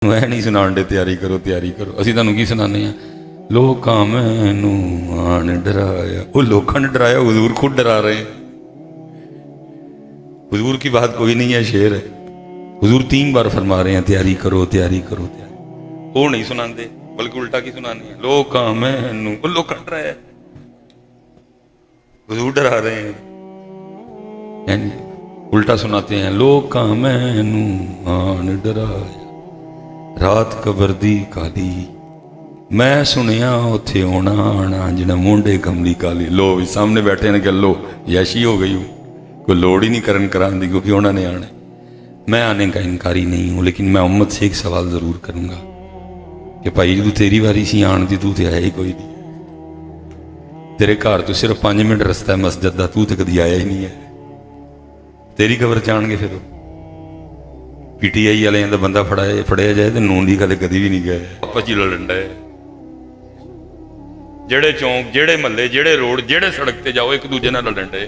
मैं नहीं सुनाण दे तैयारी करो असीं तुहानूं की सुनाने आ। लोकां मैनूं आण डराया, वो लोकां ने डराया, हुजूर खुद डरा रहे हैं। हुजूर की बात कोई नहीं है, शेर है। हुजूर 3 बार फरमा रहे हैं तैयारी करो तैयारी करो तैयारी। वो नहीं सुनाते बल्कि उल्टा की सुनानी है। लोकां मैनूं, वो लोकां डराया, हुजूर डरा रहे हैं, उल्टा सुनाते हैं। लोकां मैनूं आण डराया, रात कबर दी काली, मैं सुनिया उत्थे आना आना, जिन्हें मुंडे कमली काली। लो भी सामने बैठे ने, कह लो यैशी हो गई, कोई लोड़ ही नहीं करन कराने दी, क्योंकि उन्होंने आना। मैं आने का इनकारी नहीं हूँ, लेकिन मैं उम्मत से एक सवाल ज़रूर करूँगा कि भाई जो तेरी वारी सी आन दी, तू तो आया ही कोई नहीं। तेरे घर तो सिर्फ 5 मिनट रस्ता है मस्जिद का, तू तो कभी आया ही नहीं है। तेरी कबर चाणगे फिर PTI वाले का बंदा फड़िया जाए तो नून की गल कभी भी नहीं गए। आपस ही लड़न डे, जेड़े चौंक जेड़े महल्ले जेड़े रोड जेड़े सड़क ते जाओ एक दूजे नाल लड़न डे।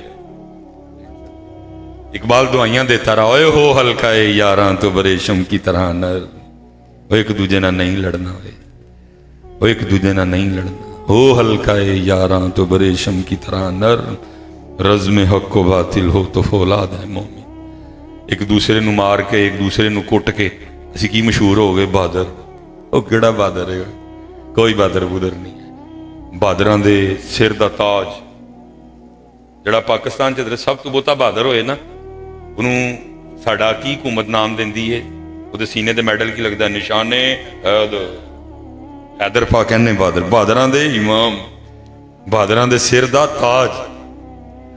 इकबाल दुआइयां देता रहा, ओए हो हल्का है यारां तो बरेशम की तरह नर, वो एक दूजे नाल नहीं लड़ना, वो एक दूजे नाल नहीं लड़ना। हो हल्का है यारां तो बरेशम की तरह नर, रज़्म हक को बातिल हो तो फौलाद है मोमिन। एक दूसरे नूं मार के एक दूसरे नूं कुट के असीं की मशहूर हो गए बहादुर। वो किहड़ा बहादुर है? कोई बहादुर बुदर नहीं है। बहादुरां दे सिर दा ताज जिहड़ा पाकिस्तान च सब तो बहुता बहादुर होए ना, उहनूं साडा की हुकूमत नाम दिंदी है, उहदे सीने ते मैडल की लगदा, निशाने हैदर पा कहने बहादुर, बहादुरां दे इमाम, बहादुरां दे सिर दा ताज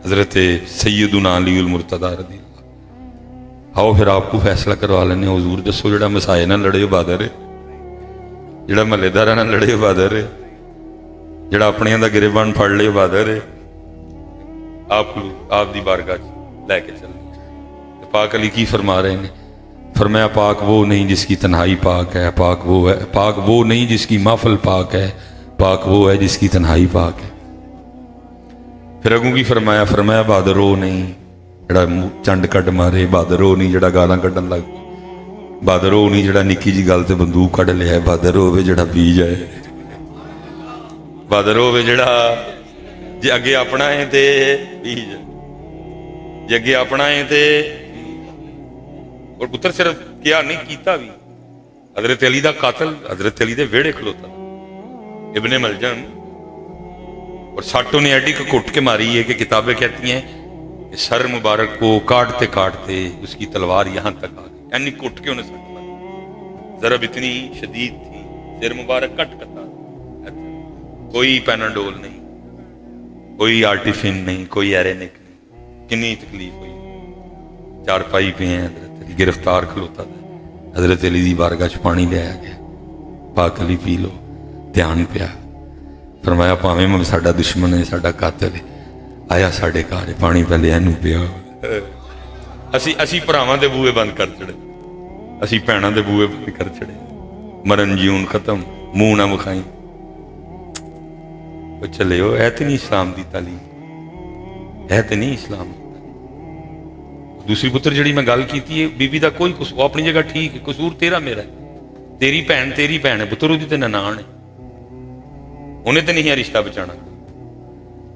हजरत सैयदुना अलीउल मुर्तदा रज़ी। आओ फिर आपको फैसला करवा लेने। हुजूर दसो जो मसाए ना लड़े बहादुर है, जो महल्लेदार ना लड़े बहादुर है, जो अपने का गिरेबान फड़ ले बहादुर है। आप दी बारगाह लैके चलने। पाक अली की फरमा रहे हैं? फरमाया पाक वो नहीं जिसकी तन्हाई पाक है, पाक वो है, पाक वो नहीं जिसकी महफिल पाक है, पाक वो है जिसकी तन्हाई पाक है। फिर अगू की फरमाया? फरमाया बहादुर वो नहीं जड़ा चंड कट मारे, बहादुर वो नहीं जड़ा गालां कड्डन लग, बहादुर वो नहीं जड़ा निक्की जी गल ते बंदूक कढ़ लिया, बहादुर होवे जड़ा बीज है, बहादुर होवे जड़ा जे अगे अपना है ते बीज, जे अगे अपना है ते। और पुत्र सिर्फ क्या नहीं कीता भी, हजरत अली दा कातल हजरत अली दे वेड़े खलोता इब्ने मलजम, और साटों ने एडी को कुट के मारी है कि किताबें कहती हैं कि सर मुबारक को काटते काटते उसकी तलवार यहां तक आ गई, यानी कुट के उन्हें सट मारी। जरब इतनी शदीद थी, सिर मुबारक कट कटा। कोई पैनाडोल नहीं, कोई आर्टिफिन नहीं, कोई एरेनिक नहीं। कितनी तकलीफ हुई। चारपाई पे हैं, हजरत अली गिरफ्तार खलोता था, हजरत अली दी बारगाह च पानी लिया गया, पाक अली पी लो। ध्यान पिया, फरमाया भावें मैं साडा दुश्मन है, साडा कातिल है, आया साडे घर पानी पहले इनू पिया। असी भरावां दे बूहे बंद कर छड़े, असी भैणां दे बूहे बंद कर छड़े। मरन जीवन खत्म, मुंह ना विखाई। चले हो, है तो नहीं इस्लाम की तालीम, है तो नहीं इस्लाम। दूसरी पुत्र जी मैं गल की है, बीबी का कोई कसूर अपनी जगह ठीक है, कसूर तेरा मेरा है। तेरी भैन है पुत्र, उसकी तो ननान है, उन्हें तो नहीं है रिश्ता बचाना।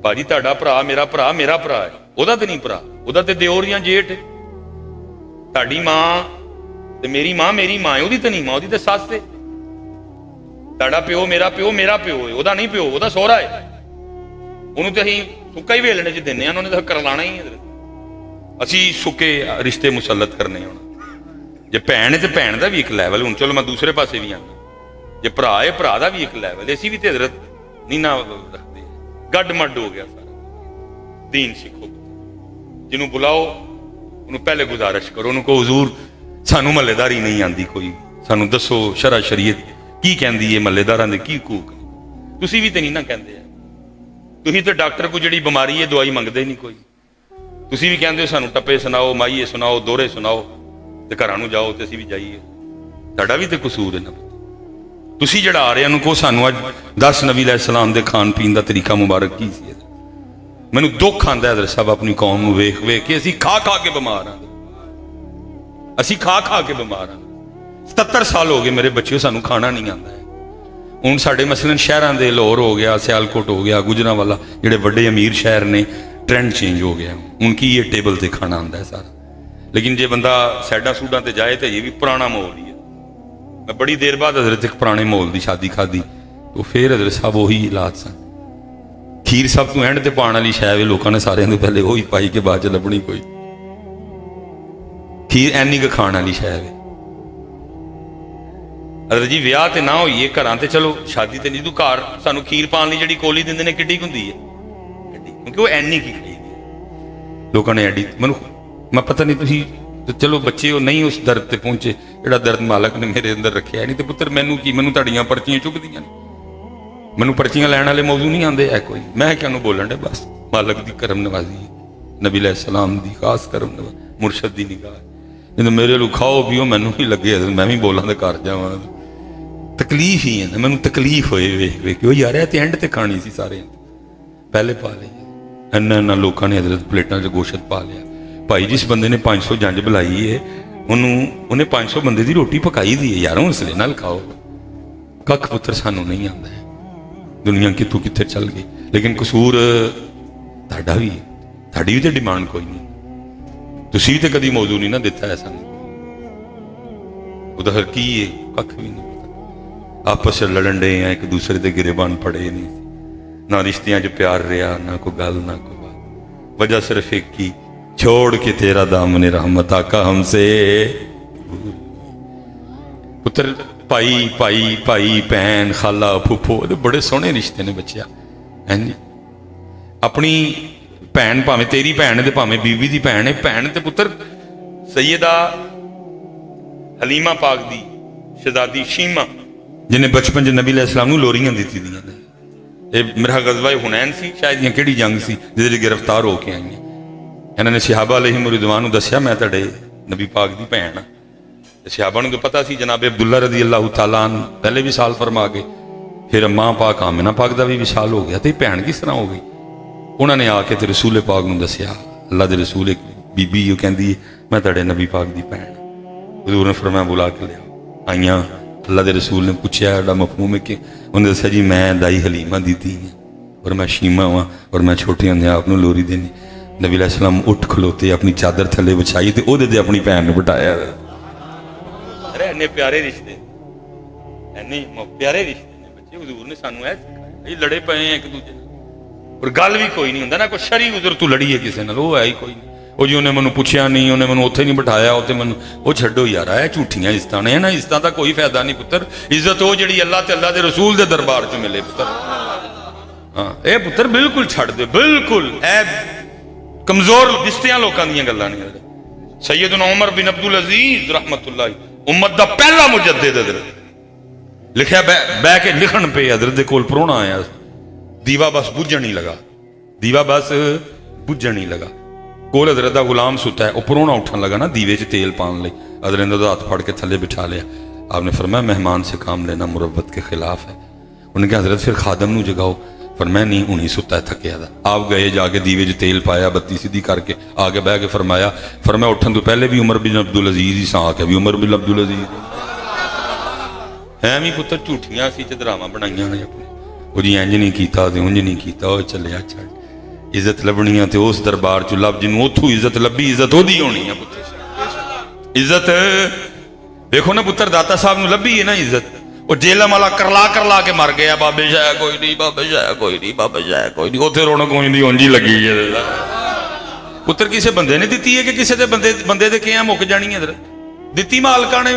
भाजी तुहाडा भरा मेरा भरा, मेरा भरा है, ओदा तो नहीं भरा, ओदा तो दिओर या जेठ है। तुहाडी मां ते मेरी मां है, ओदी तो नहीं मां, ओदी तो सस है। तुहाडा प्यो, मेरा प्यो है, ओदा नहीं प्यो, ओदा सोहरा है। उन्होंने तो असीं सुक्का ही वेलने च दिंदे, उन्होंने तो करलाना ही है। असी सुके रिश्ते मुसलत करने होना। जे भैन है तो भैन का भी एक लैवल, हूँ चलो मैं दूसरे पासे भी आना, जे भरा है भरा का भी एक लैवल। असी भी तो हजरत नहीं ना रखते, गड्ड मड्ड हो गया सारा। दीन सीखो, जिन्हों बुलाओ उन्होंने पहले गुजारिश करो, उन्होंने को हजूर सानू महल्लेदारी नहीं आती, कोई सानू दसो शरा शरीयत की कहती है, महल्लेदारां दे की हकूक ने। तुसीं भी तो नहीं ना कहते, तुसीं तो डॉक्टर को जिहड़ी बीमारी है दवाई मंगते नहीं कोई। तुसीं भी कहते हो सानू टप्पे सुनाओ, माईए सुनाओ, दोहरे सुनाओ, तो घर नूं जाओ तो असीं भी जाइए। तुहाडा भी तो कसूर है ना। तुसीं जिहड़ा आ रहा को सानू अज 10 नबी अलैहिस्सलाम दे खान पीन का तरीका मुबारक की सी। मैनूं दुख आंदा है हज़रत साहब अपनी कौम नूं वेख वेख के, असीं खा खा के बीमार हाँ, असीं खा खा के बीमार हाँ। 77 साल हो गए मेरे बच्चे सानू खाना नहीं आता है। हुण साडे मसलन शहरां दे लाहौर हो गया, सियालकोट हो गया, गुजरांवाला जिहड़े वड्डे अमीर शहर ने, ट्रेंड चेंज हो गया। हुण की ये टेबल ते खाना आंदा है सारा। लेकिन जे बंदा सैडा सूडां ते जाए तो ये भी पुराना माहौल ही है। मैं बड़ी देर बाद हजरत एक पुराने माहौल की शादी खाधी तो फिर हजरत साहब वही हालात सन। खीर सब तू एंड ते पाण वाली शै वे, लोगों ने सारे पहले वही पाई के बाद च लभनी कोई खीर एनी क खाण वाली शै वे। हजरत जी विआह ते ना होइए घरां ते चलो, शादी ते नहीं, तू घर सानू खीर पाण लई जिहड़ी कोली दिंदे ने किड्डी हुंदी है, क्योंकि वो एनी की खाई दी लोगों ने एडी। मैं पता नहीं तुसीं तो चलो बच्चे वो नहीं उस दर्द ते पहुंचे जिहड़ा दर्द मालक ने मेरे अंदर रखिया। नहीं तो पुत्र मैनू की, मैनू तुहाड़ियां पर्चियां चुभदियां ने, मैनू पर्चियां लैण वाले मौजू नहीं आंदे है कोई। मैं क्या बोलन डे, बस मालक दी करम नवाजी है, नबी अलैहिस्सलाम दी खास करम नवाजी, मुरशद दी निगाह। नहीं तो मेरे लू खाओ पियो मैनू ही लगे मैं भी बोलां ते घर जावां, तकलीफ ही है ना। मैनू तकलीफ होए वेख वेख के यार ते एंड ते खानी सी सारे पहले पा ली। इन्ना लोगों ने हजरत प्लेटां च गोशत पा लिया। भाई जिस बंदे ने 500 जंज बुलाई है उन्हें 500 बंदे की रोटी पकाई दी है यार, हौसले नाल खाओ। कख पुत्र सानू नहीं आता है, दुनिया कितों कित्थे चल गई। लेकिन कसूर तुहाडा भी है, तुहाडी भी तो डिमांड कोई नहीं, तुसीं भी तो कभी मौजू नहीं ना दिता है सानू। उधर की है कख भी नहीं पता। आपस च लड़न डे हैं, एक दूसरे के गिरेबान पड़े नहीं, ना रिश्तियां च प्यार रहा, ना कोई गल ना कोई बात। वजह सिर्फ एक की, छोड़ के तेरा दामने रहमत आका हमसे। पुत्र भाई भाई भाई भैन खाला फूफो बड़े सोहने रिश्ते ने बच्चिया हैं जी। अपनी भैन भावें तेरी भैन है भावें बीवी की भैन है, भैन तो पुत्र सैयदा हलीमा पाक दी शहजादी शीमा जिन्हें बचपन च नबी अलैहिस्सलाम नूं लोरियां दित्ती दियां ने। ये मेरा गज़वा हुनैन सी शायद या किहड़ी जंग सी जिहदे च गिरफ्तार होके आई हैं। इन्होंने सिहाबा अलैहिम रिदवान नूं दस्सिया मैं तुहाडे नबी पाक दी भैन हाँ। सिहाबा नूं तो पता सी, जनाब अब्दुल्ला रज़ी अल्लाह तआला अन्हु पहले विसाल फरमा गए, फिर अम्मा पाक आमिना पाक का भी विसाल हो गया, तो भैन किस तरह हो गई। उन्होंने आके तो रसूल पाक नूं दस्सिया, अल्लाह दे रसूल एक बीबी कहती मैं तुहाडे नबी पाक दी भैन। हज़ूर ने फरमाया बुला के लिया, आईयां। अल्लाह के रसूल ने पूछा एडा मफहूम है कि उन्हें दस्या जी मैं दाई हलीमा दी धी हाँ और मैं शीमा हाँ और मैं छोटे होंदे आप लोरी देनी। नबी अलैहिस्सलाम उठ खलोते, अपनी चादर थले विछाई तो वो अपनी भैन ने बिठाया। अरे इन्ने प्यारे रिश्ते, इन्ने प्यारे रिश्ते ने बच्चे। हज़ूर ने सानू ऐ सिखाया, लड़े पे हैं एक दूजे और गल भी कोई नहीं होंदा ना, कोई शरी उधर तू लड़ी है किसी नाल, वो है ही कोई नहीं। वो जी उन्हें मैनू पूछया नहीं, उन्हें मैनू उत्थे नहीं बिठाया, उत्थे मैनू वो छड्डो यार, है झूठियां इज्जतां ने ना, इज्जतां दा कोई फायदा नहीं पुत्र। इज्जत वो जिहड़ी अल्लाह ते अल्लाह दे रसूल दे दरबार च मिले पुत्र। हाँ ए पुत्र बिल्कुल छड्ड दे, बिल्कुल ए कमजोर दिस्तियां लोकां दीयां गल्लां नहीं। सैयदना उमर बिन अब्दुल अजीज रहमतुल्लाह उम्मत दा पहला मुजद्दिद हज़रत लिखिया बह के लिखण पे हज़रत दे कोल परोणा आया, दीवा बस बुझण ही लगा, दीवा बस बुझण ही लगा। कोल हज़रत दा गुलाम सुता है, वो परोणा उठन लगा ना दीवे च तेल पाने लई, हज़रत ने हाथ फड़ के थले बिठा लिया। आपने फरमाया मेहमान से काम लेना मुरव्वत के खिलाफ है। उन्होंने कहा हज़रत फिर खादम नूं जगाओ, फरमाया नहीं हुणी सुता है थकिया दा। आप गए जाके दीवे च तेल पाया, बत्ती सीधी करके आगे बह के फरमाया उठन तो पहले भी उमर बिन अब्दुल अजीज ही सा आके भी उमर बिन अब्दुल अजीज है भी पुत्र झूठियां सी चदरावां बनाइयां ने अपने, वो जी इंज नहीं किया तो उंज नहीं किया, वो चलिया छड्ड। इज्जत लभनी है तो उस दरबार चो लभ जिन्होंने उथों इज्जत लभी, इज्जत ओदी होनी है पुत्र। इज्जत देखो ना पुत्र, दाता साहब नूं लभी है ना इज्जत, वो जेलम वाला करला के मर गया, बाबे शाह कोई नहीं, बाबे शाह कोई नहीं, बाबे शाह कोई नहीं, उत्थे रौनक होंदी उंज ही लगी है पुत्र। किसी बंदे ने दी है कि किसी के बंदे दे क्या मुक जानी है, दी मालका ने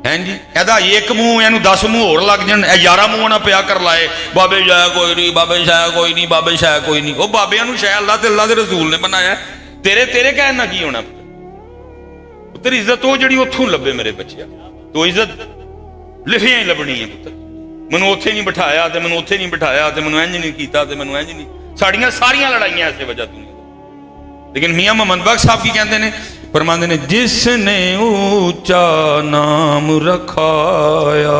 हैं जी। एदा एक मुंह एनू 10 मुंह होर लग जान, 11 मुंह ना पिया कर लाए, बाबे शाह कोई नहीं, बाबे शाह कोई नहीं, बाबे शाह कोई नहीं। वो बाबिया नूं शाह अल्लाह ते अल्लाह दे रसूल ने बनाया, तेरे कहण नाल की होना पुत्र। इज्जत वो जिहड़ी उत्थों लभे मेरे बच्चिया, तो इज्जत लिखियां ही लभनी है पुत्र। मैनू उत्थे नहीं बिठाया तो मैनू उत्थे नहीं बिठाया तो मैनू इंज नहीं किया तो मैनू इंज नहीं, साड़ियां सारियां लड़ाइयां इस वजह तो। लेकिन मियां मोहम्मद बख्श साहब की कहते हैं, फरमाते ने जिसने ऊंचा नाम रखाया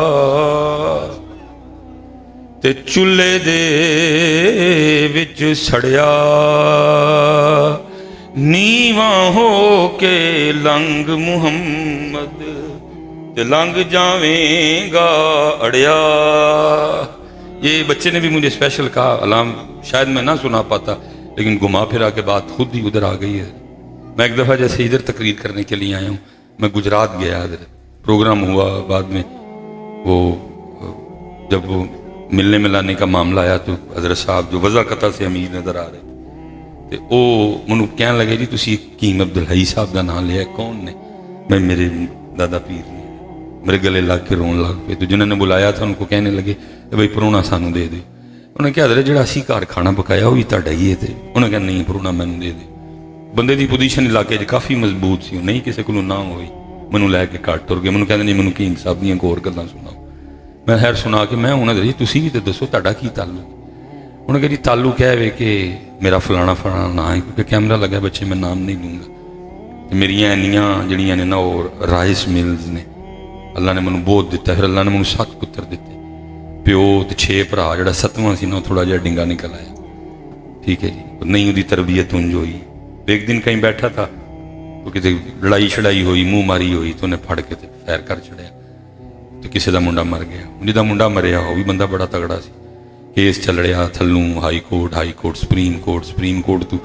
ते चुल्हे दे विच सड़िया, नीवा हो के लंग मुहम्मद ते लंघ जावेगा अड़िया। ये बच्चे ने भी मुझे स्पेशल कहा, अलाम शायद मैं ना सुना पाता, लेकिन घुमा फिरा के बात खुद ही उधर आ गई है। मैं एक दफ़ा जैसे इधर तकरीर करने के लिए आया हूँ, मैं गुजरात गया, इधर प्रोग्राम हुआ, बाद में वो जब वो मिलने मिलाने का मामला आया तो हज़रत साहब जो वज़ाकता से अमीर नज़र आ रहे तो वो मैनू कहन लगे जी तुसी हकीम अब्दुल हई साहब का नाम लिया, कौन ने? मैं मेरे दादा पीर ने। मेरे गले लग के रोन लग पे। तो जिन्होंने बुलाया था उनको कहने लगे भाई परोना सानू दे दे। उन्हें कहा हज़रत जो असी घर खाना पकाया वो भी तुहाडा ही है। तो उन्हें कहा नहीं परोना मैनू दे दे। बंदे की पोजीशन इलाके काफ़ी मजबूत सी, नहीं किसी को ना हुई, मैनू लैके घट तुर गए। मैनू कहते नहीं मैनू हकीम साहब दी होर गल्लां सुनाओ। मैं खैर सुना के मैं उन्हें जी तुसी भी तो दसो तुहाडा की ताल्लुक। उन्हें कहा जी ताल्लुक है वे कि मेरा फलाना फलाना ना है, क्योंकि कैमरा लगा बच्चे मैं नाम नहीं लूँगा। तो मेरिया इन्नियां जड़ियां ने ना और राइस मिल्स ने, अल्लाह ने मैनू बहुत दिता। फिर अल्लाह ने मैनू 7 पुत्र दिते, प्यो तो 6 भरा, जो 7वां सी ना थोड़ा जहा डिंगा निकल आया। ठीक है जी, नहीं उसकी तरबीयत उंज हुई। एक दिन कहीं बैठा था तो कितने लड़ाई छड़ाई हुई, मुँह मारी हुई, तो उन्हें फड़ के फैर कर छड़िया, तो किसी का मुंडा मर गया। जिदा मुंडा मरिया वो भी बंदा बड़ा तगड़ा सी। केस चल रहा थल्लों हाई कोर्ट सुप्रीम कोर्ट तो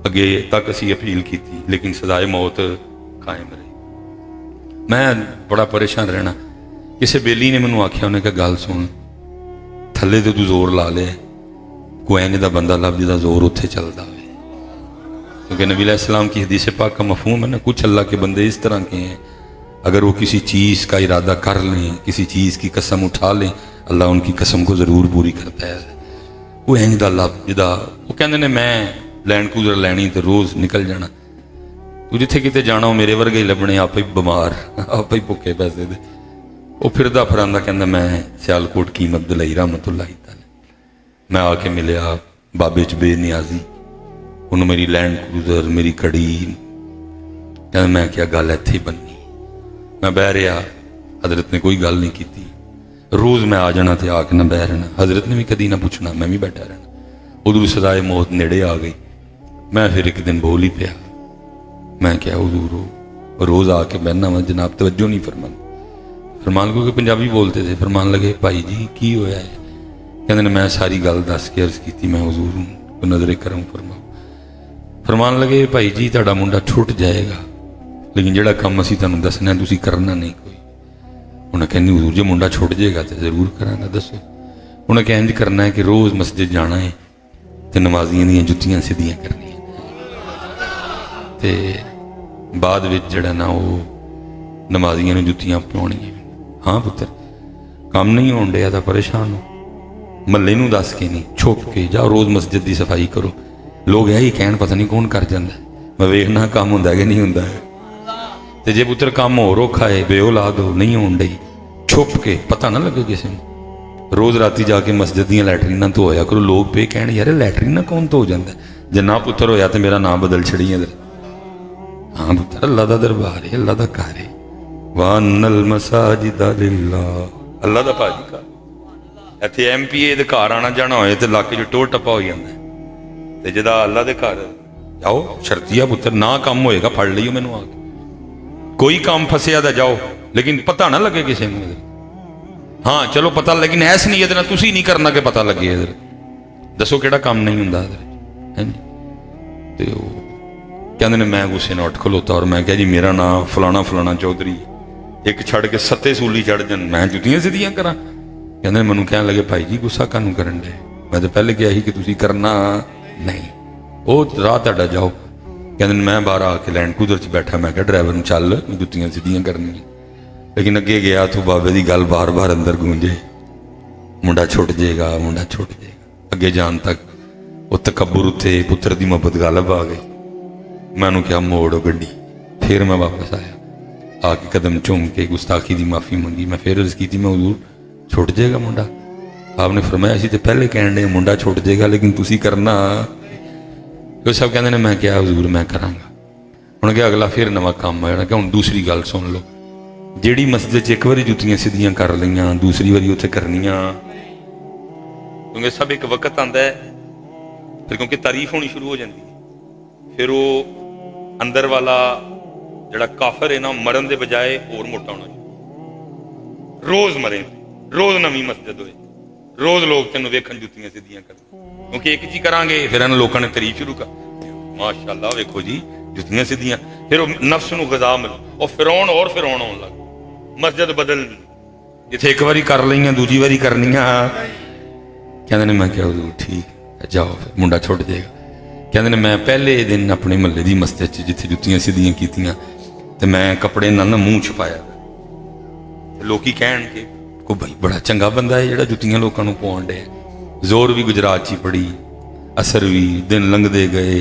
अगे तक असी अपील की, लेकिन सजाए मौत कायम रही। मैं बड़ा परेशान रहना। किसी बेली ने मैनू आख्या, उन्हें कहा गल सुन, थले तो तू जोर ला लिया, कोई इंज दा बंदा लभ जिहदा जोर उत्थे चलदा हो। क्योंकि नबी अलैहिस्सलाम की हदीस पाक का मफहूम है ना, कुछ अल्लाह के बंदे इस तरह के हैं, अगर वो किसी चीज़ का इरादा कर लें, किसी चीज़ की कसम उठा लें, अल्लाह उनकी कसम को ज़रूर पूरी करता है। वो इंज दा लभ जिदा वो कहते ने मैं लैंड क्रूज़र लैनी तो रोज़ निकल जाना, तू जिथे किते जाना वो मेरे वर्गे ही लभने, आप ही बीमार, आप ही भुखे पैसे दे। वो फिरदा फरांदा कहता मैं सियालकोट हकीम अब्दुल हई रहमतुल्लाह तआला। मैं आके मिलिया बाबे च बेनियाजी, उन्होंने मेरी लैंड क्रूज़र मेरी कड़ी कहते, मैं क्या गल इत्थे ही बननी। मैं बह रहा, हजरत ने कोई गल नहीं की। रोज़ मैं आ जाना तो आके ना बह रहना, हजरत ने भी कदी ना पूछना, मैं भी बैठा रहना। उदू सदाए मौत नेड़े आ गई। मैं फिर एक दिन बोल ही पिया, मैं क्या हजूर रोज़ आके बहना वा, जनाब तवज्जो नहीं फरमान। फरमान क्योंकि पंजाबी बोलते थे, फरमान लगे भाई जी की होया है? कहते ने मैं सारी गल दस के अर्ज की, मैं हजूर हूँ नजरे करम फरमाओ। फरमान लगे भाई जी तुहाडा मुंडा छुट जाएगा, लेकिन जिहड़ा काम असीं तुहानूं दसना तुसीं करना नहीं कोई। उन्हें कहनी हजूर जो मुंडा छुट जाएगा तो जरूर करांगा, दसो। उन्हें कहा इंज करना है कि रोज़ मस्जिद जाना है तो नमाजियां दी जुत्तियां सीधियां करनियां, तो बाद विच जिहड़ा ना वो नमाजियां नूं जुत्तियां पाउणियां। हाँ पुत्र काम नहीं होण डिया तां परेशान हो, महल्ले नूं दस के नहीं, छुप के जाओ, रोज़ मस्जिद की सफाई करो। लोग यही कहण पता नहीं कौन कर जाता, मैं वेखना काम हुंदा कि नहीं हुंदा। तो जे पुत्र काम होर औखा है, बेओ ला दो, नहीं होण डई, छुप के पता ना लगे किसी को। रोज़ राती जाके मस्जिद दी लैटरीना धोया करो, लोग पे कहण यार लैटरीना कौन धो जाता, जे ना पुत्र होया तो मेरा नाम बदल छड़ी इधर। हाँ पुत्र अल्लाह का दरबार है, अल्लाह का घर है। वानल मसाजिदा लिल्लाह, अल्लाह का भाजी घर। इत्थे MPA दे घर आना जाना होए तो इलाके च टोह टप्पा हो जाता है, तो जिदा अल्लाह के घर जाओ शर्तिया पुत्र, ना काम होएगा फड़ लियो मैनू आके, कोई काम फसिया तो जाओ, लेकिन पता ना लगे किसी को। हाँ चलो पता, लेकिन ऐसा नहीं इधर तुसी नहीं करना कि पता लगे इधर। दसो केड़ा काम नहीं हुंदा इधर है जी। तो कहते ने मैं गुस्से नाल उठ खलोता और मैं क्या जी मेरा नाम फलाना फलाना चौधरी, एक छड़ के 7 सूली चढ़ जान, मैं जुत्तियां सीधियां करा। कहते मैनू कहन लगे भाई जी गुस्सा कानू करन दे, मैं तो पहले कहा ही कि तुसी करना नहीं, वो राह तुहाडा जाओ। कहते मैं बाहर आके लैंड क्रूज़र च बैठा, मैं क्या ड्राइवर नूं चल जुत्तियां सीधियां करनियां, लेकिन अगे गया तो बाबे की गल बार बार अंदर गूंजे, मुंडा छुट जाएगा मुंडा छुट जाएगा। अगे जान तक वो तकब्बुर उत्ते पुत्र की मुहब्बत गालब आ गई। मैं उन्होंने क्या मोड़ो गड्डी, फिर मैं वापस आया, आके कदम चूम के गुस्ताखी की माफ़ी मंगी। मैं फिर अर्ज़ की थी, मैं हजूर छुट जाएगा मुंडा? आपने फरमाया सी तो पहले कहण डे मुंडा छुट जाएगा, लेकिन तुसी करना। तो सब कहते हैं मैं क्या हजूर मैं करांगा। उन्होंने कहा अगला फिर नवा काम आ जाना कि हुण दूसरी गल सुन लो, जिहड़ी मस्जिद च एक बारी जुत्तियां सीधियां कर लईआं, दूसरी बारी उत्थे करनियां, क्योंकि सब एक वक्त आंदा है फिर, क्योंकि तारीफ होनी शुरू हो जाती है, फिर वो अंदर वाला जिहड़ा काफर है ना मरन के बजाय होर मोटा होना। रोज मरे, रोज नवी मस्जिद होए, रोज लोग तेन वेखन जुत्तियां सीधियां कर, क्योंकि एक जी करांगे फिर इन्होंने लोगों ने तारीफ शुरू कर, माशाअल्लाह वेखो जी जुत्तियां सीधियां, फिर नफ्स नूं गज़ा मिल, और फिरौन आउण लग, मस्जिद बदलनी, जिथे एक बारी कर लईआं दूजी बारी करनियां, कहंदे ने मैं क्या ठीक जाओ फिर मुंडा छुट जाएगा। कहंदे ने मैं पहले दिन अपने महल्ले की मस्जिद च जिथे जुत्तियां सीधियां कीतियां ते मैं कपड़े नाल ना मूँह छुपाया, लोग कहणगे को भाई बड़ा चंगा बंदा है जिहड़ा जुत्तियां लोकां नूं पवाउण डे। जोर भी गुजरात च पड़ी, असर भी, दिन लंघदे गए,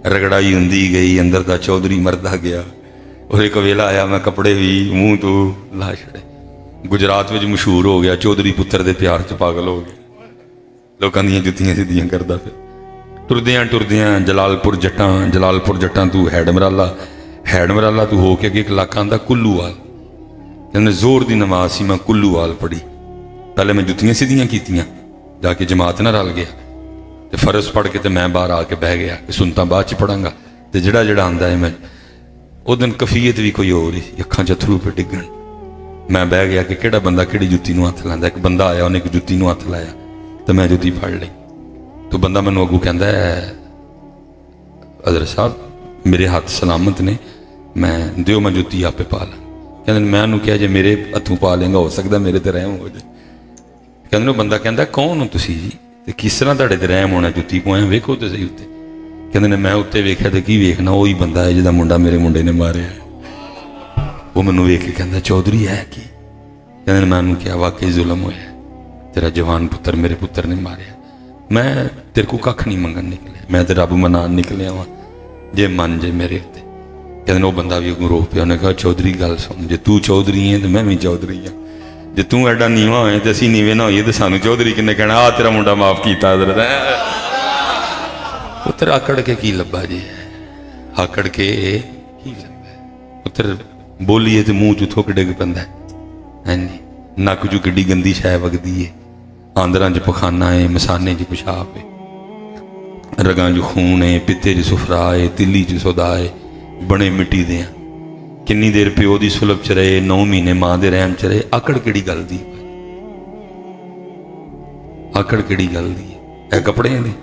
रगड़ाई हुंदी गई, अंदर दा चौधरी मरदा गया, और एक वेला आया मैं कपड़े भी मूँह तो ला छड़े। गुजरात में मशहूर हो गया, चौधरी पुत्र के प्यार च पागल हो गया, लोगों दी जुत्तियां सीधियां करदा। फिर टुरदियां जलालपुर जट्टां तू हैडमराला तू हो के अगे एक इलाका आंदा कुल्लूवाल, कहंदे जोर की नमाज सी मैं कुल्लूवाल पढ़ी, पहले मैं जुत्तियां सीधियां कीतियां, जाके जमात ना रल गया, तो फर्ज पढ़ के तो मैं बाहर आके बह गया कि सुनता बाद च पढ़ांगा, तो जिहड़ा आंदा है मैं उस दिन कफीयत भी कोई हो रही, अखां च अथरू पे डिगण, मैं बह गया कि किहड़ा बंदा किहड़ी जुत्ती नूं हत्थ लांदा। एक बंदा आया उन्हें एक जुत्ती नूं हत्थ लाया तो मैं जुत्ती फड़ ली, तो बंदा मैनूं अगों कहंदा है हज़रत साहब मेरे हाथ सलामत ने, मैं दिओ मैं जुत्ती आपे पा ला। कहंदे मैं उन्होंने कहा जे मेरे हथों पा लेंगा हो सकता मेरे ते रहम हो जाए। कहंदे बंदा कहंदा कौन हो तुसीं जी ते किस तरह तुहाडे ते रहम होना, जुत्ती पवाया वेखो तो सही उत्ते। कहंदे ने मैं उत्ते वेख्या ते की वेखना, वही बंदा है जिहदा मुंडा मेरे मुंडे ने मारिया है। वो मैनूं वेख के कहंदा चौधरी है की? कहंदे मैं उन्होंने कहा वाकई जुल्म होया, तेरा जवान पुत्र मेरे पुत्र ने मारिया, मैं तेरे को कख नहीं मंगन निकलिया, मैं तो रब मनान निकलिया वा, जे मन जे मेरे उत्ते। कहंदे वो बंदा भी रो पिया, उन्हें कहा चौधरी गल सुन, जे तू चौधरी है तो मैं भी चौधरी हाँ, जे तू एडा नीवा होए तो असीं नीवे ना होइए तो सानू चौधरी किन्ने कहना आ तेरा मुंडा माफ कीता। पुत्र आकड़ के की लब्भा जी, आकड़ के की लब्भा पुत्र, बोलीए तो मूँह चू थुक डिग पैंदा है जी, नक चू किड्डी गंदी शै वगदी है, आंदरां च पखाना है, मसाने च पेशाब है, रगां च खून है, पित्ते च सुफरा है, तिल्ली च सौदा है, बने मिट्टी दे। किन्नी देर प्यो की सुलभ च रहे, 9 महीने मां के रहम च रहे, आकड़ किहड़ी गल दी, आकड़ किहड़ी गल दी है कपड़े दी।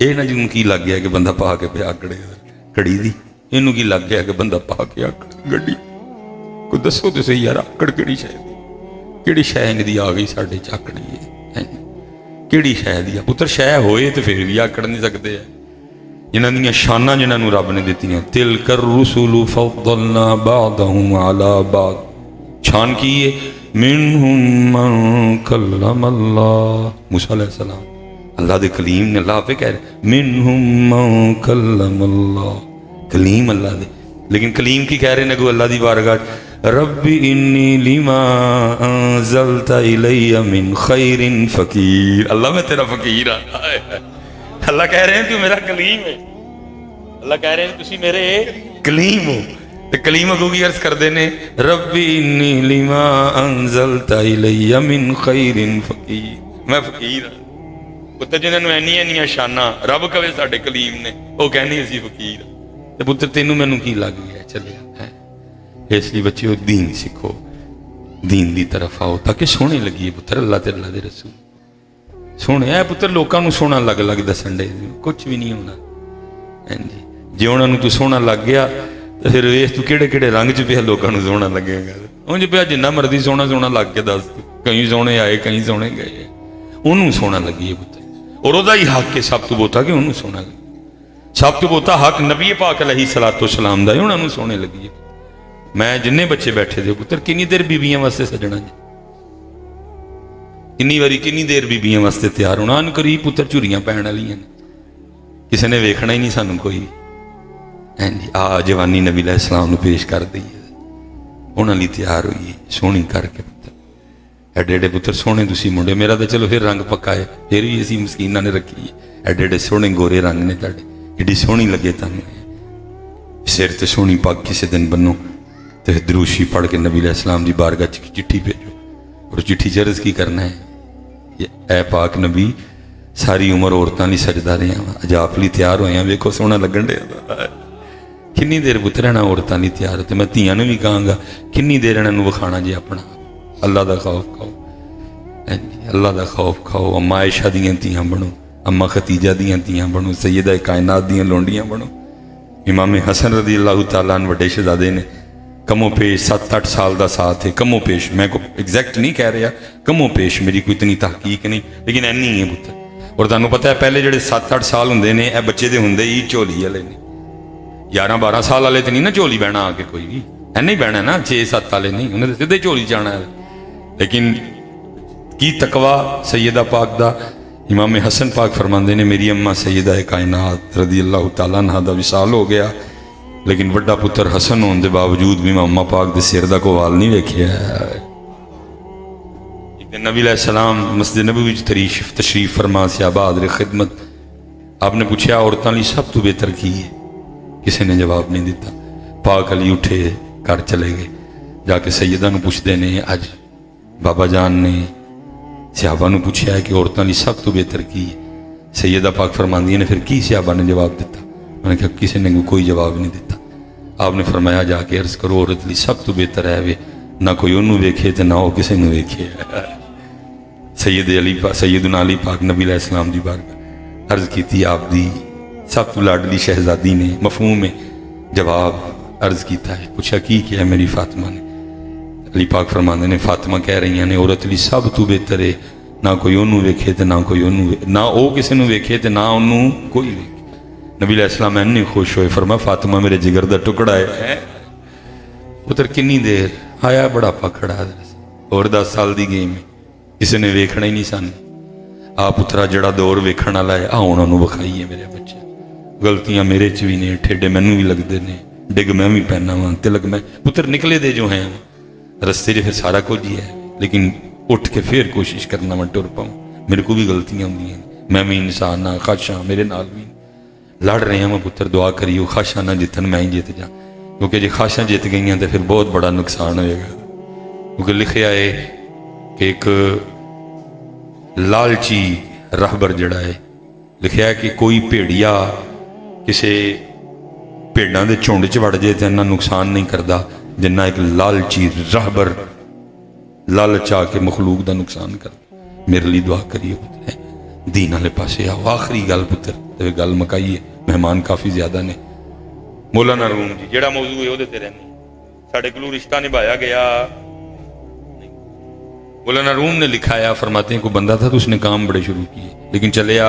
ये ना जिन्होंने की लग गया कि बंदा पा के पे आकड़े घड़ी दी, इनू की लग गया कि बंदा पा के आकड़ गड्डी। कोई दसो तो सही यार, आकड़ किहड़ी शै दी, किहड़ी शै इनदी आ गई साडे च आकड़ी है, किहड़ी शै दी? पुत्र शै होए तो फिर भी आकड़ नहीं सकते है। जिन्हां दियां शानां जिन्हां रब ने दित्तियां, तिल कर रुसुलु फद्दलना बादहुम अला बाद, शान की है मिनहुम मन कल्लम अल्लाह, मूसा अलैहिस्सलाम अल्लाह दे कलीम ने, अल्लाह पे कह रहे मिनहुम मन कल्लम अल्लाह, कलीम अल्लाह दे, लेकिन कलीम की कह रहे ने, अल्लाह दी बारगाह रब्बी इन्नी लिमा अंज़लता इलैया मिन खैरिन फकीर, अल्लाह मैं तेरा फकीर हाँ। अल्लाह कह रहे हैं तू मेरा कलीम है, अल्लाह कह रहे हैं तुसी मेरे कलीम हो, तो कलीम अगों की अर्ज करते ने रब्बी इन्नी लिमा अंज़लता इलैया मिन खैरिन फकीर, मैं फकीर हाँ। पुत्र जिन्होंने इन्नियां इन्नियां शाना रब कवे साडे कलीम ने, वो कहनी असीं फकीर, तो पुत्र तेनू मैनू की लग गया चलिया है। इसलिए बच्चे दीन सीखो, दीन की तरफ आओ ताकि सोहने लगी पुत्र अल्लाह ते अल्लाह दे रसूल सोहने है। पुत्र लोगों को सोहना लग लग दसन डे कुछ भी नहीं होना है जी, जे उन्होंने तू सोहना लग गया तो फिर वेख तू किहड़े किहड़े रंग च पिया लोगों को सोहना लगेगा, उंज पिया जिन्ना मर्जी सोहना सोहना लग के दस, कई सोहने आए कई सोहने गए, उन्होंने सोहना लगी है पुत्र, और वह ही हक है सब तो बहुता कि उन्होंने सोहना लगे, सब तो बहुता हक नबी पाक अलैहिस्सलातु वस्सलाम दा है, उन्होंने सोहने लगी है। मैं जिन्ने बच्चे बैठे थे पुत्र किन्नी देर बीबियां वास्ते सजना जी, किन्नी वारी किन्नी देर बीबियां वास्ते तैयार होना, अन करी पुत्र झुरियां पैण वालियां ने, किसी ने वेखना ही नहीं सानू कोई है जी। आ जवानी नबी अलैहिस्सलाम नूं पेश कर दी, उन्हां लई तैयार होइए सोहनी करके पुत्र, एडे एडे पुत्र सोहने तुसीं मुंडे, मेरा तो चलो फिर रंग पक्का है, फिर भी असीं मस्कीनां ने रखी है, एडे एडे सोहने गोरे रंग ने तुहाडे, एडी सोहनी लगे तुहानूं, सिर ते सोहनी पग किसी दिन बनो तो दरूशी पढ़ के नबी अलैहिस्सलाम की बारगाह च चिट्ठी भेजो, और चिट्ठी च अर्ज की करना है, ऐ पाक नबी सारी उम्र औरतों लई सजदा रहा, अज आप लई तैयार होया, वेखो सोहना लगन डया, किन्नी देर पुत्र रहना औरतों लई तैयार, तो मैं धीआं नूं भी कहांगा किन्नी देर इन्हां नूं विखाणा जी अपना, अल्लाह का खौफ खाओ, अल्लाह का खौफ खाओ। अम्मा आयशा दियां धीआं बनो, अम्मा खतीजा दियां धीआं बनो, सैयदा कायनात दियां लोंडियां बनो। इमाम हसन रदी अल्लाह तआला अन्हु वड्डे शहजादे ने कमो पेश 7-8 साल का साथ है, कमो पेश, मैं को एग्जैक्ट नहीं कह रहा, कमो पेश, मेरी कोई इतनी तहकीक नहीं, लेकिन इन्नी है पुत्र। और तुहानू पता है पहले जो 7-8 साल होंगे ने, बच्चे के होंगे ही झोली वाले ने, 11-12 साल वाले तो नहीं ना झोली बहना आके, कोई भी है नहीं बहना ना, 6-7 वाले नहीं, उन्हें तो सीधे झोली जाना है। लेकिन की तकवा सैयदा पाक दा, इमाम हसन पाक फरमाते ने मेरी अम्मा सैयदा कायनात रदी अल्लाह तआला अन्हा दा विसाल हो गया, लेकिन वड्डा पुत्र हसन होने के बावजूद भी मैं अम्मा पाक के सिर का कोई वाल नहीं वेख्या। एक दिन नबी अलैहिस्सलाम मस्जिद नबवी तशरीफ फरमा से आबाद खिदमत, आपने पूछा औरतों लिए सब तो बेहतर की है, किसी ने जवाब नहीं दिता। पाक अली उठे घर चले गए, जाके सैयदा नूं पुछदे ने, अज बाबा जान ने सहाबा नूं पूछा है कि औरतों लिए सब तो बेहतर की है। सैयदा पाक फरमांदी ने फिर की सहाबा ने जवाब दिता? उन्होंने कहा किसी ने कोई जवाब नहीं दिता। आपने फरमाया जाके अर्ज करो औरत लिए सब तो बेहतर है वे ना कोई उन्होंने वेखे तो ना वो किसी ने वेखे। सैयदना अली पाक नबी अलैहिस्सलाम दी बारगाह अर्ज की, आप दी सब तो लाडली शहजादी ने मफहूम में जवाब अर्ज किया है। पूछा की क्या मेरी फातिमा ने? अली पाक फरमाते ने फातिमा कह रही ने औरत लिए सब तो बेहतर है ना कोई उन्होंने वेखे तो ना कोई उन्होंने, ना वो किसी ने वेखे तो ना उन्होंने कोई वेखे। नबी अलैहिस्सलाम इन्ने खुश होए, फरमा फातिमा मेरे जिगर का टुकड़ा है। पुत्र किन्नी देर आया, बुढ़ापा खड़ा और 10 साल की गेम है, किसी ने वेखना ही नहीं सन। आ पुत्रा जड़ा दौर वेखण वाला है, आ उन्होंने विखाईए मेरे बच्चे, गलतियां मेरे च भी ने, ठेडे मैनू भी लगते ने, डिग मैं भी पैना वा, तिलक मैं पुत्र निकले दे जो हैं रस्ते फिर सारा कुछ ही है, लेकिन उठ के फिर कोशिश करना मैं टुर पाऊँ। मेरे को भी गलतियां होंगी, मैं भी इंसान हाँ, खाशा मेरे नाल भी लड़ रहे हैं। मैं पुत्र दुआ करियो खाशा ना जितन मैं ही जित जा, क्योंकि जो खाशा जित गई तो फिर बहुत बड़ा नुकसान होएगा। क्योंकि लिखा है कि एक लालची रहबर जड़ा है, लिखा है कि कोई भेड़िया किसी भेड़ों के झुंड च वड़ जाए तो इन्ना नुकसान नहीं करता जिन्ना एक लालची रहबर लालच आके मखलूक का नुकसान करता। मेरे लिए दुआ करिए पुत्र, दीन वाले पासे आओ। आखिरी गल पुत्र तो गल मकाईए, मेहमान काफ़ी ज्यादा ने। मौलाना रूम जी जेड़ा मौजू है वो रहने साढ़े को रिश्ता निभाया गया। मौलाना रूम ने लिखाया, फरमाते हैं कोई बंदा था तो उसने काम बड़े शुरू किए, लेकिन चलिया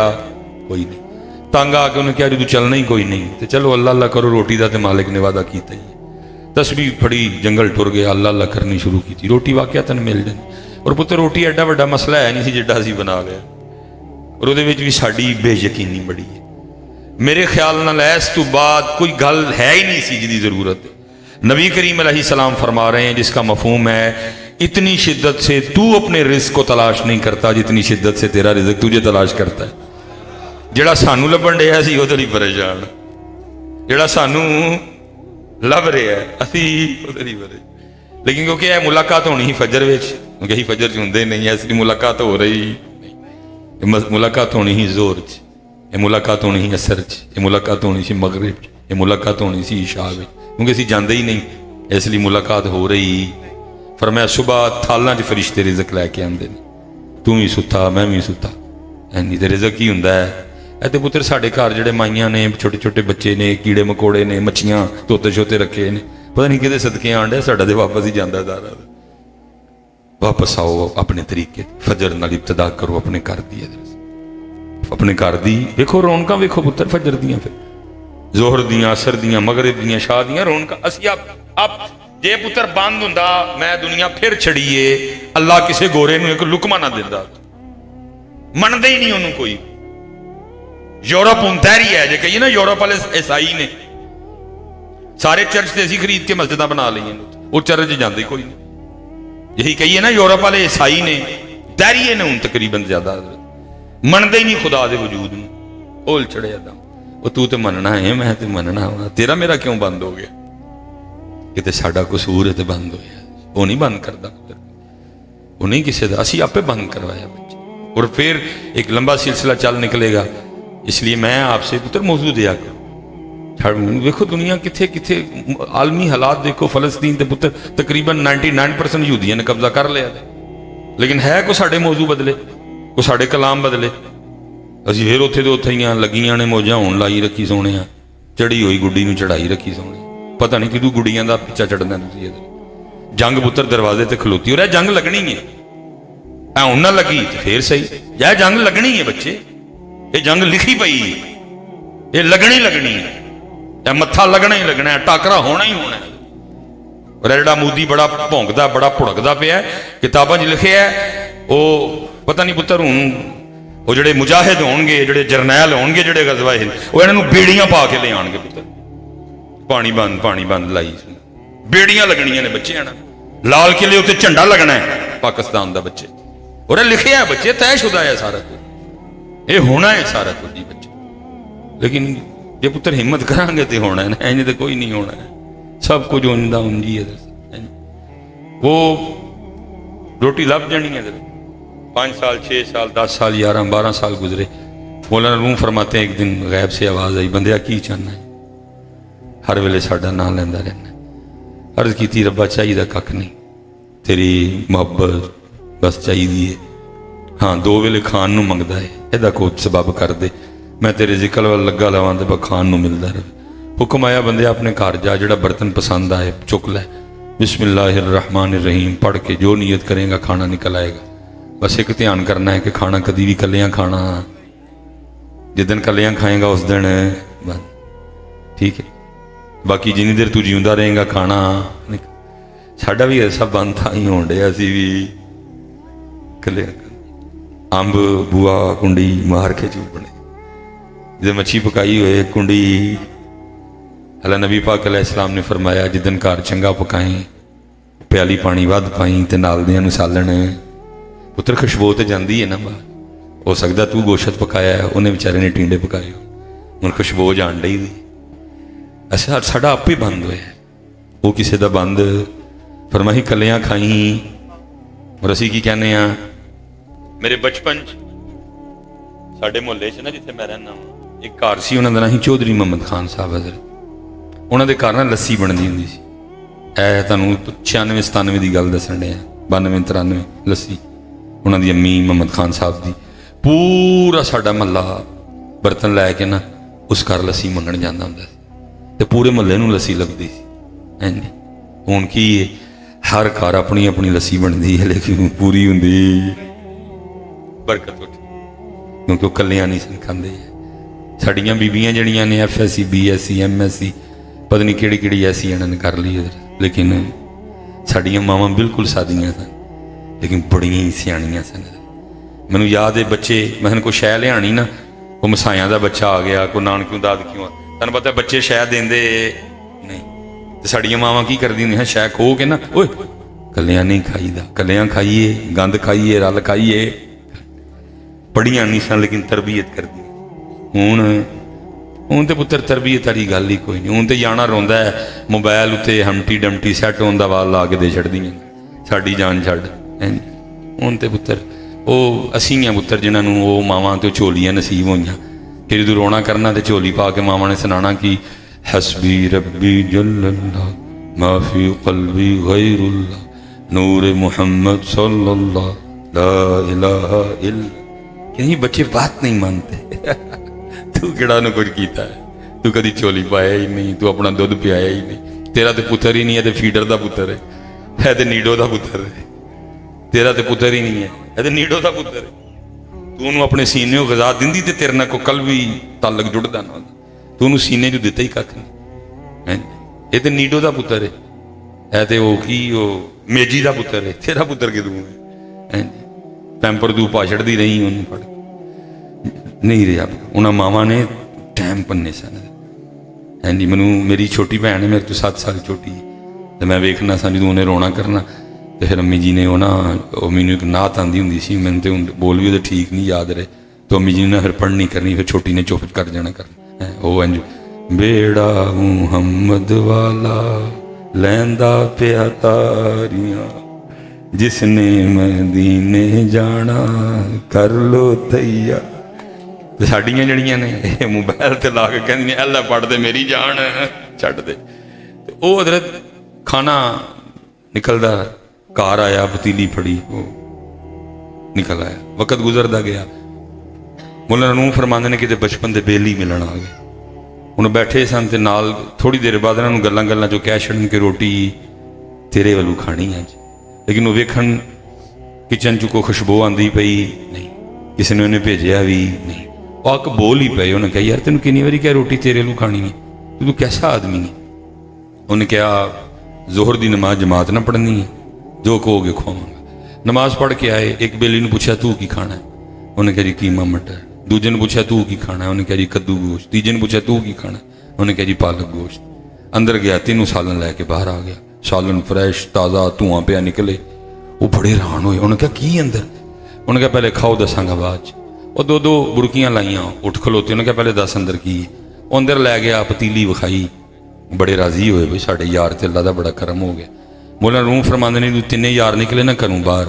कोई नहीं। तंग आके उन्हें क्या तू चलना ही कोई नहीं, तो चलो अल्लाह अल्लाह करो, रोटी का तो मालिक ने वादा किया ही है। तस्बीह फड़ी जंगल टुर गया, अल्लाह अल्लाह करनी शुरू की, रोटी वाकया तन मिल जाती। और पुत्र रोटी एडा वड्डा मसला है नहीं जिड्डा असीं बना लिया, और उहदे विच भी साडी बेयकीनी बड़ी है। मेरे ख्याल नाल इस तो बाद कोई गल है ही नहीं सी जिहदी जरूरत है। नबी करीम अलैहिस्सलाम फरमा रहे हैं जिसका मफहूम है इतनी शिद्दत से तू अपने रिज़्क को तलाश नहीं करता जितनी शिद्दत से तेरा रिज़्क तुझे तलाश करता है। जिहड़ा सानू लभण डिया सी उहदे लई परेशान, जिहड़ा सानू लभ रहा है असीं उहदे लई परेशान। लेकिन क्योंकि यह मुलाकात होनी ही फजर विच, क्योंकि असीं फजर च हुंदे नहीं, इसलिए मुलाकात हो रही नहीं। मुलाकात होनी ही जोर च, ये मुलाकात होनी ही असर च, ये मुलाकात होनी सी मगरिब च, ये मुलाकात होनी सी इशा विच, क्योंकि असीं जांदे ही नहीं, इसलिए मुलाकात हो रही। फरमाया सुबह थालां च फरिश्ते रिज़्क लैके आंदे ने, तू भी सुता मैं भी सुता, इन्नी ते रिज़्क ही हुंदा है। ਇਹ ਤੇ ਪੁੱਤਰ ਸਾਡੇ ਘਰ ਜਿਹੜੇ ਮਾਈਆਂ ਨੇ, ਛੋਟੇ ਛੋਟੇ ਬੱਚੇ ਨੇ, ਕੀੜੇ ਮਕੌੜੇ ਨੇ, ਮੱਛੀਆਂ ਤੋਤੇ ਛੋਤੇ ਰੱਖੇ ਨੇ, ਪਤਾ ਨਹੀਂ ਕਿਹਦੇ ਸਦਕੇ ਆਣ ਡਿਆ, ਸਾਡਾ ਤੇ ਵਾਪਸ ਹੀ ਜਾਂਦਾ ਦਾਰਾ। ਵਾਪਸ ਆਓ ਆਪਣੇ ਤਰੀਕੇ, ਫਜਰ ਨਾਲ ਇਬਤਦਾ ਕਰੋ ਆਪਣੇ ਘਰ ਦੀ, ਆਪਣੇ ਘਰ ਦੀ ਵੇਖੋ ਰੌਣਕਾਂ, ਵੇਖੋ ਪੁੱਤਰ ਫਜਰ ਦੀਆਂ, ਫਿਰ ਜ਼ੋਹਰ ਦੀਆਂ, ਅਸਰ ਦੀਆਂ, ਮਗਰਿਬ ਦੀਆਂ, ਸ਼ਾਹ ਦੀਆਂ ਰੌਣਕਾਂ। ਅਸੀਂ ਆਪ ਜੇ ਪੁੱਤਰ ਬੰਦ ਹੁੰਦਾ ਮੈਂ ਦੁਨੀਆ ਫਿਰ ਛੜੀਏ, ਅੱਲਾ ਕਿਸੇ ਗੋਰੇ ਨੂੰ ਇੱਕ ਲੁਕਮਾ ਨਾ ਦਿੰਦਾ, ਮੰਨਦੇ ਹੀ ਨਹੀਂ ਉਹਨੂੰ ਕੋਈ। यूरोप उंतैरी है जो कहिए ना, यूरोप वाले ईसाई ने सारे चर्च से असी खरीद के मस्जिद बना ली, वो चर्च जाते कोई नहीं। यही कहिए ना यूरोप वाले ईसाई ने दैरिये ने हूं तकरीबन ज्यादा मनते ही नहीं खुदा के वजूद में, होल चढ़िया दम वो तू तो मनना है मैं तो मनना वा, तेरा मेरा क्यों बंद हो गया? किते साडा कसूर है तो बंद हो गया, वो नहीं बंद करता, वो नहीं किसी का, असी आपे बंद करवाया बच्चे। और फिर एक लंबा सिलसिला चल निकलेगा, इसलिए मैं आपसे पुत्र मौजू दिया करो। ਵੇਖੋ ਦੁਨੀਆ ਕਿੱਥੇ ਕਿੱਥੇ ਆਲਮੀ ਹਾਲਾਤ ਦੇਖੋ। ਫਲਸਤੀਨ ਦੇ ਪੁੱਤਰ ਤਕਰੀਬਨ 99% ਯਹੂਦੀਆਂ ਨੇ ਕਬਜ਼ਾ ਕਰ ਲਿਆ, ਲੇਕਿਨ ਹੈ ਕੋ ਸਾਡੇ ਮੌਜੂ ਬਦਲੇ, ਕੋ ਸਾਡੇ ਕਲਾਮ ਬਦਲੇ। ਅਸੀਂ ਫਿਰ ਉੱਥੇ ਦੇ ਉੱਥੇ ਹੀ ਆ, ਲੱਗੀਆਂ ਨੇ ਮੌਜਾਂ ਹੋਣ ਲਾਈ ਰੱਖੀ ਸੋਹਣੇ ਆ, ਚੜੀ ਹੋਈ ਗੁੱਡੀ ਨੂੰ ਚੜਾਈ ਰੱਖੀ ਸੋਹਣੇ। ਪਤਾ ਨਹੀਂ ਕਿਦੋਂ ਗੁੱਡੀਆਂ ਦਾ ਪਿੱਛਾ ਚੜਨਾ ਤੁਸੀਂ। ਇਹਦੇ ਜੰਗ ਪੁੱਤਰ ਦਰਵਾਜ਼ੇ ਤੇ ਖਲੋਤੀ ਹੋ ਰਿਹਾ, ਜੰਗ ਲੱਗਣੀ ਹੈ। ਐ ਹੁਣ ਨਾ ਲੱਗੀ ਤੇ ਫੇਰ ਸਹੀ, ਜਾਂ ਜੰਗ ਲੱਗਣੀ ਹੈ ਬੱਚੇ, ਇਹ ਜੰਗ ਲਿਖੀ ਪਈ ਹੈ, ਇਹ ਲੱਗਣੀ ਹੈ, ਇਹ ਮੱਥਾ ਲੱਗਣਾ ਹੀ ਲੱਗਣਾ, ਟਾਕਰਾ ਹੋਣਾ ਹੀ ਹੋਣਾ। ਔਰ ਜਿਹੜਾ ਮੋਦੀ ਬੜਾ ਭੌਂਕਦਾ, ਬੜਾ ਭੁੜਕਦਾ ਪਿਆ, ਕਿਤਾਬਾਂ 'ਚ ਲਿਖਿਆ ਉਹ ਪਤਾ ਨਹੀਂ ਪੁੱਤਰ ਹੁਣ ਉਹ ਜਿਹੜੇ ਮੁਜਾਹਿਦ ਹੋਣਗੇ, ਜਿਹੜੇ ਜਰਨੈਲ ਹੋਣਗੇ, ਜਿਹੜੇ ਗਜ਼ਵਾ ਹਿੰਦ, ਉਹ ਇਹਨਾਂ ਨੂੰ ਬੇੜੀਆਂ ਪਾ ਕੇ ਲਿਆਉਣਗੇ ਪੁੱਤਰ। ਪਾਣੀ ਬੰਦ ਲਾਈ, ਬੇੜੀਆਂ ਲੱਗਣੀਆਂ ਨੇ ਬੱਚੇ। ਆਣਾ ਲਾਲ ਕਿਲੇ ਉੱਤੇ ਝੰਡਾ ਲੱਗਣਾ ਹੈ ਪਾਕਿਸਤਾਨ ਦਾ ਬੱਚੇ। ਔਰ ਇਹ ਲਿਖਿਆ ਬੱਚੇ, ਤੈਅਸ਼ੁਦਾ ਹੈ ਸਾਰਾ ਕੁਝ, ਇਹ ਹੋਣਾ ਹੈ ਸਾਰਾ ਕੁਝ ਜੀ ਬੱਚੇ। ਲੇਕਿਨ ਜੇ ਪੁੱਤਰ ਹਿੰਮਤ ਕਰਾਂਗੇ ਤੇ ਹੋਣਾ ਹੈ, ਇੰਜ ਤਾਂ ਕੋਈ ਨਹੀਂ ਹੋਣਾ ਹੈ। ਸਭ ਕੁਝ ਹੁੰਦਾ ਉਂਝੀ ਹੈ, ਉਹ ਰੋਟੀ ਲੱਭ ਜਾਣੀ है। 5 साल 6 साल 10 साल 11 12 साल गुजरे। मौलाना रूम फरमाते हैं एक दिन गैब से आवाज़ आई, बंदिया की चाहना है, हर वेले साडा नाम लैंदा रहना। अर्ज की रब्बा चाहिए कख नहीं, तेरी मुहब्बत बस चाहिए है। हाँ 2 वेले खान नूं मंगदा है, इहदा कोई सबब कर दे, मैं तेरे जिक्र वाल लगा लवां ते खान नूं मिलदा रहे। हुक्म आया बंदे अपने घर जा, जिहड़ा बर्तन पसंद आए चुक लै, बिस्मिल्लाहिर्रहमानिर्रहीम पढ़ के जो नीयत करेगा खाना निकल आएगा। बस एक ध्यान करना है कि खाना कभी भी कलियां खाना, जिस दिन कलियां खाएगा उस दिन बंद, ठीक है। बाकी जिन्नी देर तू जींदा रहेगा खाना, साडा भी ऐसा बंद था ही होण डिया, असीं भी कलियां अंब बुआ कुंडी मार के चूपने, जो मच्छी पकाई हुए कुंडी। अल्लाह नबी पाक अलैहिस्सलाम ने फरमाया जिस दिन घर चंगा पकाएं, प्याली पानी वध पाई ते नाल दियां नूं सालण। पुत्र खुशबू तो जाती है ना बाहर, हो सकता तू गोशत पकाया है, उन्हें बेचारे ने टींडे पकाए हुण खुशबू जान डई दी। अच्छा साडा आप ही बंद होया, वो किसी का बंद। फरमाई कलियां खाई। और असीं की कहने आ, मेरे बचपन साडे मुहल्ले च ना जिथे मैं रहना एक घर सी, उन्होंने नाम ही चौधरी मोहम्मद खान साहब हज़रत। उन्होंने घर ना लस्सी बनती होंदी सी, ऐ तुहानूं 96 97 की गल दस्सण डिया, 92 93 लस्सी उन्होंने अम्मी मोहम्मद खान साहब की। पूरा साडा महला बर्तन लैके ना उस घर लस्सी मंगण जाता हुंदा सी, ते पूरे महल्ले नूं लस्सी लगदी सी। हां जी हुण की है, हर घर अपनी अपनी लस्सी बनती है, लेकिन पूरी हुंदी बरकत उठ, क्योंकि कलियां नहीं सन खांदे। साडियां बीबियां जड़ियां ने FSC BSc MSc पता नहीं किहड़ी किहड़ी ऐसी इन्होंने कर ली, लेकिन साडियां मावां बिल्कुल सादियां सन, लेकिन बड़ियां ही सियाणियां सन। मैनूं याद है बच्चे, मैं कोई शै लियाणी ना, वो मसाइयां का बच्चा आ गया, कोई नानकियों दादकियों, तुहानूं पता बच्चे शै देंदे नहीं, ते साडियां मावां की करदी हुंदियां, शै खो के ना, ओए कलियां नहीं खाईदा, कलियां खाइए, गंद खाइए, रल खाइए। पढ़ियां नहीं सन लेकिन तरबीयत करदी। हुण तो पुत्र तरबीयत वाली गल ही कोई नहीं। हुण तो जाना रोंदा है मोबाइल उत्ते हमटी डमटी सैट होण दा वाल ला के दे छड्डियां, साडी जान छड्ड। हुण तो पुत्र वो असीं आ पुत्र जिन्हां वो मावां तो झोलियां नसीब होईयां, कि जदों रोना करना तो झोली पा के मावां ने सुनाना कि हस्बी रब्बी जल्लल्लाह माफी कल्बी गैरुल्लाह नूर मुहम्मद सल्लल्लाह ला इलाहा इल्ला। कहीं बच्चे बात नहीं मानते। तू किहड़ा ने कुछ कीता है, तू कभी झोली पाया ही नहीं, तू अपना दुध पियाया ही नहीं, तेरा तो पुत्र ही नहीं है, तो फीडर का पुत्र है तो नीडो का पुत्र है, तेरा तो पुत्र ही नहीं है तो नीडो का पुत्र है। तू उन्होंने अपने सीने को गजा दिंदी तो तेरे नाल को कल भी तालक जुड़दा ना, तू उन्होंने सीने जो दिता ही कख नहीं। ये तो नीडो का पुत्र है तो वो की वो मेजी का पुत्र है, तेरा पुत्र किदों है। पैंपर तू पा छड़दी रही, उन्होंने पढ़ नहीं रहा। उन्होंने मावा ने टाइम भन्ने सन। हाँ जी मैनू मेरी छोटी भैन है, मेरे तो 7 साल छोटी, तो मैं वेखना सा जो उन्हें रोना करना, तो फिर अम्मी जी ने वो ना मैनू एक नात आती होंगी सी, मैंने तो बोल भी वो ठीक नहीं याद रहे, तो अम्मी जी ने फिर पढ़नी करनी, फिर छोटी ने चुप कर जाना करना। वो इंज बेड़ा मुहम्मद वाला लैंदा पिया तारियां, जिसने मदीने जाना कर लो तैया, ਤੇ ਸਾਡੀਆਂ ਜਿਹੜੀਆਂ ਨੇ ਇਹ ਮੋਬਾਈਲ ਤੇ ਲਾ ਕੇ ਕਹਿੰਦੀਆਂ ਅੱਲਾ ਪੜ੍ਹਦੇ ਮੇਰੀ ਜਾਨ ਛੱਡ ਦੇ। ਤੇ ਉਹ ਹਜ਼ਰਤ ਖਾਣਾ ਨਿਕਲਦਾ, ਘਰ आया, पतीली फड़ी, वो निकल आया। वक्त गुजरता गया। मुला नूह फरमांदे ने किते बचपन के बेली मिलन आ गए। हुण बैठे सन ते नाल थोड़ी देर बाद इन्हां नूं गल्लां गल्लां चों कह छड़न कि रोटी तेरे वालू खानी है। लेकिन वो वेखण किचन च कोई खुशबू आंदी पई नहीं, किसी ने उन्हें भेजिया भी नहीं। आक बोल ही पे। उन्हें कहा यार तेन कितनी बारी क्या रोटी तेरे वालू खानी है, तू कैसा आदमी है। उन्हें कहा जोहर की नमाज जमात ना पढ़नी है, जो कहोगे खुआवांगा। नमाज पढ़ के आए, एक बेली ने पूछा तू की खाना है, उन्हें कहा जी कीमा मटर। दूजे ने पूछा तू की खाना है, उन्हें कहा जी कद्दू गोश्त। तीजे ने पूछा तू की खाना है, उन्हें कहा जी पालक गोश्त। अंदर गया, तीनों सालन लैके बाहर आ गया। सालन फ्रैश ताज़ा धुआं पिया निकले। वो बड़े हैरान हुए। उन्हें कहा की अंदर? उन्हें कहा पहले खाओ दसांगा बाद। और दो दो बुरकियां लाइया, उठ खलोते। उन्हें कहा पहले दस अंदर की। वो अंदर लै गया, पतीली विखाई। बड़े राजी हुए बई साढ़े यार ते अल्लाह दा बड़ा करम हो गया। मौला नूह फरमांदे ने तिन्ने यार निकले ना घरों बाहर,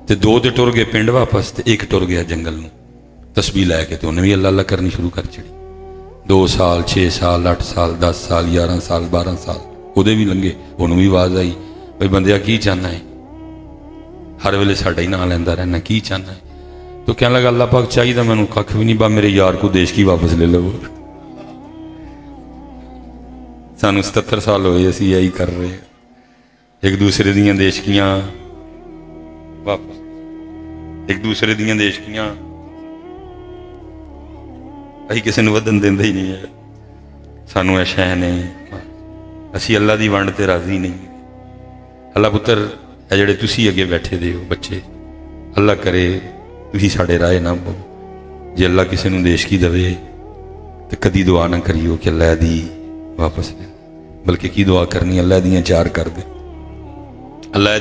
ते दो ते टुर गए पिंड वापस, ते एक टुर गया जंगल नूं तस्बीह लैके। ते उन्हें भी अल्लाह अल्लाह करनी शुरू कर छड़ी। 2 साल 6 साल 8 साल 10 साल 11 साल 12 साल ਉਹਦੇ ਵੀ ਲੰਘੇ। ਉਹਨੂੰ ਵੀ ਆਵਾਜ਼ ਆਈ ਬਈ ਬੰਦਿਆ ਕੀ ਚਾਹਨਾ ਹੈ, हर वेले साडा ही नाम लैंदा रहना, की चाहना है। तो कहने लगा अल्लाह पाक चाहिए मैनू कख भी नहीं, बा मेरे यार को देश की वापस ले लो। सानू 77 साल होए असीं यही कर रहे, एक दूसरे दियां देशकियां वापस, एक दूसरे दियां देशकियां असीं किसी नूं वधन दिंदे ही नहीं है। सानू ऐ शै नहीं, असीं अल्लाह दी वंड ते राजी नहीं। अल्लाह पुत्र है ਜਿਹੜੇ ਤੁਸੀਂ ਅੱਗੇ ਬੈਠੇ ਦੇ ਹੋ ਬੱਚੇ, ਅੱਲਾ ਕਰੇ ਤੁਸੀਂ ਸਾਡੇ ਰਾਹ ਨਾ ਪਓ। ਜੇ ਅੱਲਾ ਕਿਸੇ ਨੂੰ ਦੇਸ਼ ਕੀ ਦੇਵੇ ਤੇ ਕਦੀ ਦੁਆ ਨਾ ਕਰਿਓ ਕਿ ਅੱਲਾ ਦੀ ਵਾਪਸ ਲੈ, ਬਲਕਿ ਕੀ ਦੁਆ ਕਰਨੀ ਅੱਲਾ ਦੀਆਂ ਚਾਰ ਕਰ ਦੇ। ਅੱਲਾ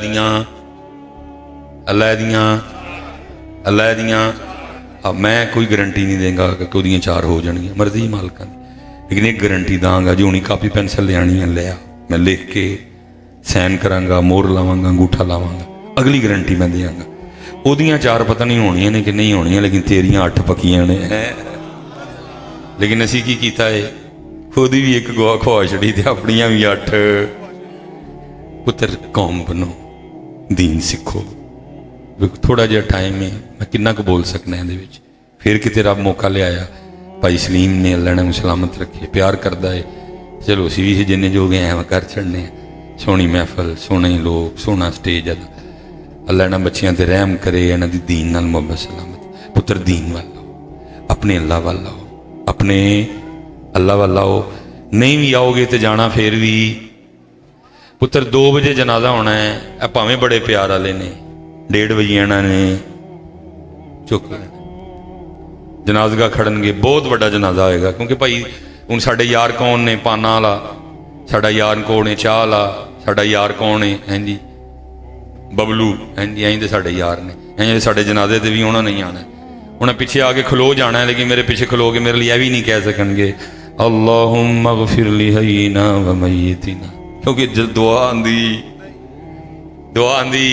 ਦੀਆਂ मैं कोई गारंटी नहीं देंगा कि ਉਹਦੀਆਂ ਚਾਰ ਹੋ ਜਾਣਗੀਆਂ, ਮਰਜ਼ੀ ਮਾਲਕਾਂ ਦੀ। लेकिन एक गारंटी ਦਾਂਗਾ, जो हुणी कापी पेंसिल लियानी है लिया, मैं लिख के सैन करांगा, मोहर लावांगा, अंगूठा लावांगा, अगली गारंटी मैं देंगा। ਉਹਦੀਆਂ चार पता नहीं होनियां ने कि नहीं होनियां, लेकिन तेरियां 8 पक्कियां ने। लेकिन असीं की कीता है, ਉਹਦੀ भी एक गवा खवा छड़ी ते अपनियां भी 8। पुत्र कौम बनो, दीन सिखो। थोड़ा जिहा टाइम है, मैं किन्ना कुछ बोल सकना ਇਹਦੇ ਵਿੱਚ। फिर किते रब मौका लिया, भाई सलीम ने अल्लाह ने सलामत रखे, प्यार करता है, चलो असीं भी जिन्ने जो गए हैं कर छड़ने। सोहनी महफल, सोहने लोग, सोहना स्टेज। अल्लाह इन्हां बच्चियां ते रहम करे, इन्हां दी दीन नाल मुहब्बत सलामत। पुत्र दीन वाल आओ, अपने अल्लाह वाल आओ, अपने अल्लाह वाल आओ। नहीं भी आओगे तो जाना फिर भी। पुत्र 2 बजे जनाजा होना है, भावें बड़े प्यार वाले ने, 1:30 बजे इन्हां ने चुक लेना, जनाजगा खड़नगे, बहुत बड़ा जनाजा होएगा। क्योंकि भाई हुण साडे यार कौन ने, पाना वाला साडा यार कौन है, चाह वाला साडा यार कौन है, हैं जी बबलू, हैं जी ऐं तो साडे यार ने, ऐं साडे जनाजे ते भी उन्होंने नहीं आना। उन्हें पिछे आके खलो जाना है, लेकिन मेरे पिछे खलो के मेरे लिए यह भी नहीं कह सकणगे अल्लाहुम्मा गफिर ली हय्यिना व मय्यितिना। क्योंकि जब दुआ आंदी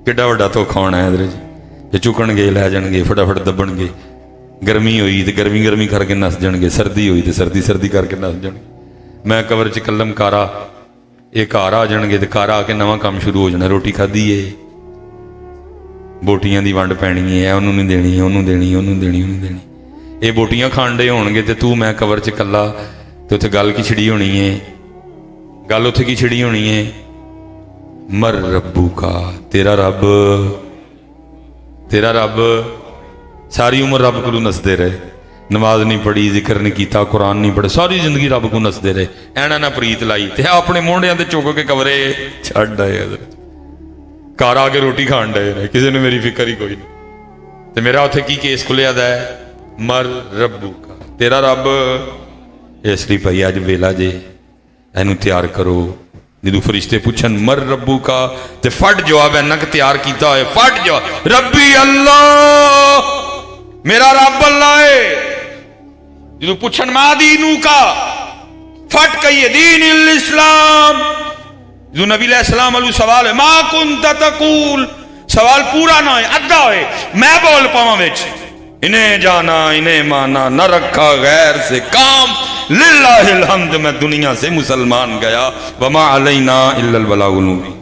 किड्डा वड्डा धोखा होना है। इधर जे चुकणगे लै जाणगे, फटाफट दबणगे। गर्मी हुई तो गर्मी करके नस जाणगे, सर्दी हुई तो सर्दी करके नस जाणगे। मैं कबर च कलम कारा, ये घर आ जाएंगे तो घर आके नवा काम शुरू हो जाना। रोटी खाधी है, बोटियां की वंड पैनी है, उन्होंने नहीं देनी, उन्होंने देनी, उन्होंने देनी, उन्होंने देनी। ये बोटियां खाण दे होणगे ते तू मैं कबर च कला, तो उत्थे गल की छिड़ी होनी है। गल उत्थे की छिड़ी होनी है, मर रब्बू का, तेरा रब सारी उम्र रब को नसदे रहे, नमाज नहीं पढ़ी, जिक्र नहीं किया, कुरान नहीं पढ़े, सारी जिंदगी रब को नसदे रहे, ऐना ना प्रीत लाई ते अपने मोढ़ियां ते चुक के कवरे छड्ड आए। घर आके रोटी खाण डे ने, किसी ने मेरी फिक्र ही कोई नहीं। ते मेरा उत्थे की केस खुलिया दा है, मर रब्बू का, तेरा रब। इसलिए भाई अज वेला जे इनू तैयार करो। जो फरिश्ते पूछन मर रब्बू का, ते फट जवाब इन्ना कि तैयार किया होए, फट जवाब रब्बी अल्लाह, मेरा रब अल्लाह है। जो पूछन मा दीनू का, फट कहिए दीन इस्लाम। जो नबी अलैहिस्सलाम अलू सवाल है, मा कुंत तकूल, सवाल पूरा ना हो, अद्धा होए, मैं बोल पावा विच, इन्हें जाना इन्हें माना, न रखा गैर से काम, लिल्लाहिल हम्द मैं दुनिया से मुसलमान गया, वमा अलैना इल्लल बलागुल मुबीन।